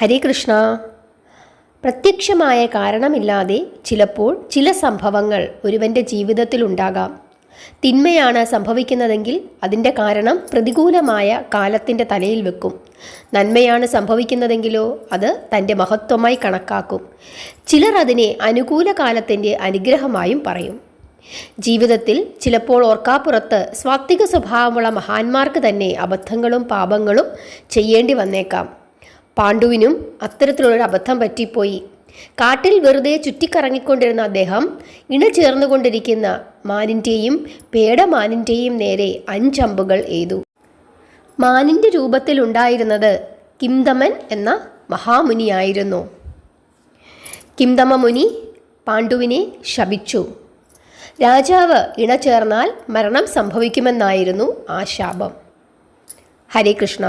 ഹരേ കൃഷ്ണ. പ്രത്യക്ഷമായ കാരണമില്ലാതെ ചിലപ്പോൾ ചില സംഭവങ്ങൾ ഒരുവൻ്റെ ജീവിതത്തിലുണ്ടാകാം. തിന്മയാണ് സംഭവിക്കുന്നതെങ്കിൽ അതിൻ്റെ കാരണം പ്രതികൂലമായ കാലത്തിൻ്റെ തലയിൽ വെക്കും. നന്മയാണ് സംഭവിക്കുന്നതെങ്കിലോ അത് തൻ്റെ മഹത്വമായി കണക്കാക്കും. ചിലർ അതിനെ അനുകൂല കാലത്തിൻ്റെ അനുഗ്രഹമായും പറയും. ജീവിതത്തിൽ ചിലപ്പോൾ ഓർക്കാപ്പുറത്ത് സ്വാത്വിക സ്വഭാവമുള്ള മഹാന്മാർക്ക് തന്നെ അബദ്ധങ്ങളും പാപങ്ങളും ചെയ്യേണ്ടി വന്നേക്കാം. പാണ്ഡുവിനും അത്തരത്തിലുള്ളൊരു അബദ്ധം പറ്റിപ്പോയി. കാട്ടിൽ വെറുതെ ചുറ്റിക്കറങ്ങിക്കൊണ്ടിരുന്ന അദ്ദേഹം ഇണചേർന്നുകൊണ്ടിരിക്കുന്ന മാനിൻ്റെയും പേടമാനിൻ്റെയും നേരെ 5 അമ്പുകൾ എയ്തു. മാനിൻ്റെ രൂപത്തിലുണ്ടായിരുന്നത് കിംദമൻ എന്ന മഹാമുനിയായിരുന്നു. കിംദമ മുനി പാണ്ഡുവിനെ ശപിച്ചു. രാജാവ് ഇണചേർന്നാൽ മരണം സംഭവിക്കുമെന്നായിരുന്നു ആ ശാപം. ഹരേ കൃഷ്ണ.